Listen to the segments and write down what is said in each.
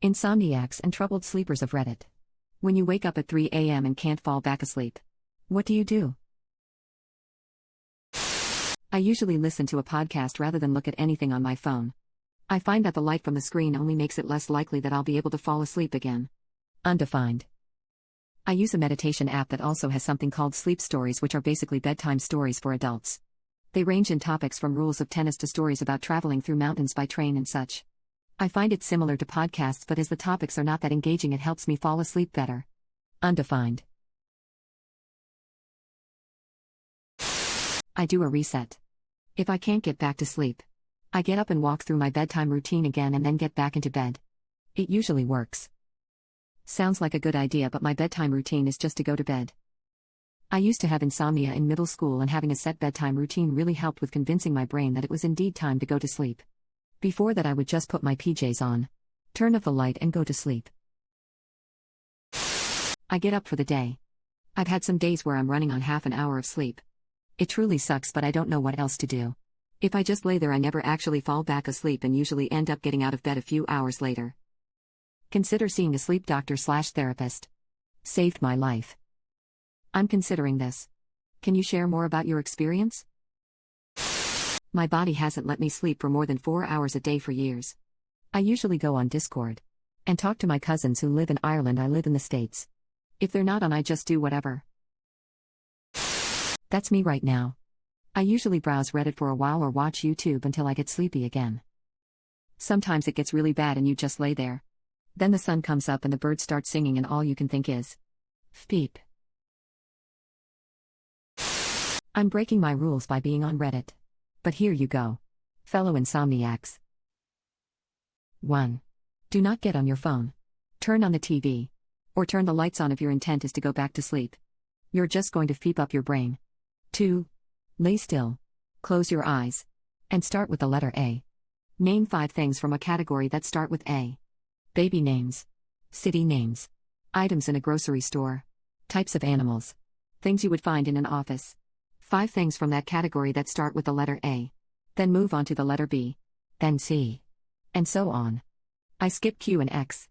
Insomniacs and troubled sleepers of Reddit. When you wake up at 3 a.m. and can't fall back asleep, what do you do? I usually listen to a podcast rather than look at anything on my phone. I find that the light from the screen only makes it less likely that I'll be able to fall asleep again. Undefined. I use a meditation app that also has something called sleep stories, which are basically bedtime stories for adults. They range in topics from rules of tennis to stories about traveling through mountains by train and such. I find it similar to podcasts, but as the topics are not that engaging, it helps me fall asleep better. Undefined. I do a reset. If I can't get back to sleep, I get up and walk through my bedtime routine again and then get back into bed. It usually works. Sounds like a good idea, but my bedtime routine is just to go to bed. I used to have insomnia in middle school, and having a set bedtime routine really helped with convincing my brain that it was indeed time to go to sleep. Before that, I would just put my PJs on, turn off the light, and go to sleep. I get up for the day. I've had some days where I'm running on half an hour of sleep. It truly sucks, but I don't know what else to do. If I just lay there, I never actually fall back asleep and usually end up getting out of bed a few hours later. Consider seeing a sleep doctor/therapist. Saved my life. I'm considering this. Can you share more about your experience? My body hasn't let me sleep for more than 4 hours a day for years. I usually go on Discord and talk to my cousins who live in Ireland. I live in the States. If they're not on, I just do whatever. That's me right now. I usually browse Reddit for a while or watch YouTube until I get sleepy again. Sometimes it gets really bad and you just lay there. Then the sun comes up and the birds start singing and all you can think is, "Beep." I'm breaking my rules by being on Reddit. But here you go, fellow Insomniacs. 1. Do not get on your phone. Turn on the TV. Or turn the lights on if your intent is to go back to sleep. You're just going to feep up your brain. 2. Lay still. Close your eyes. And start with the letter A. Name 5 things from a category that start with A. Baby names. City names. Items in a grocery store. Types of animals. Things you would find in an office. 5 things from that category that start with the letter A. Then move on to the letter B. Then C. And so on. I skip Q and X.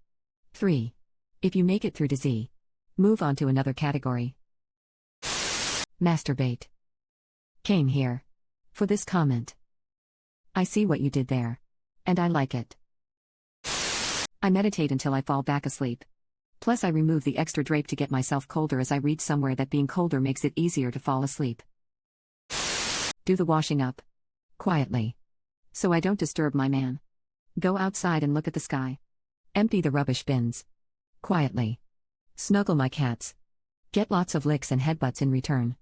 3. If you make it through to Z, move on to another category. Masturbate. Came here for this comment. I see what you did there. And I like it. I meditate until I fall back asleep. Plus, I remove the extra drape to get myself colder, as I read somewhere that being colder makes it easier to fall asleep. Do the washing up. Quietly. So I don't disturb my man. Go outside and look at the sky. Empty the rubbish bins. Quietly. Snuggle my cats. Get lots of licks and headbutts in return.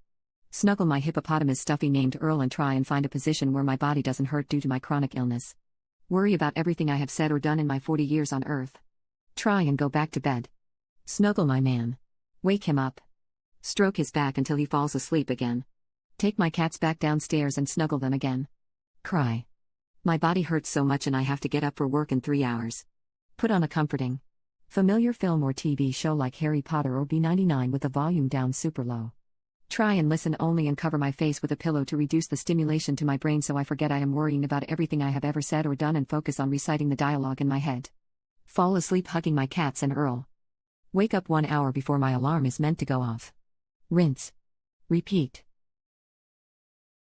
Snuggle my hippopotamus Stuffy named Earl and try and find a position where my body doesn't hurt due to my chronic illness. Worry about everything I have said or done in my 40 years on Earth. Try and go back to bed. Snuggle my man. Wake him up. Stroke his back until he falls asleep again. Take my cats back downstairs and snuggle them again. Cry. My body hurts so much and I have to get up for work in 3 hours. Put on a comforting, familiar film or TV show like Harry Potter or B99 with the volume down super low. Try and listen only and cover my face with a pillow to reduce the stimulation to my brain so I forget I am worrying about everything I have ever said or done and focus on reciting the dialogue in my head. Fall asleep hugging my cats and Earl. Wake up 1 hour before my alarm is meant to go off. Rinse. Repeat.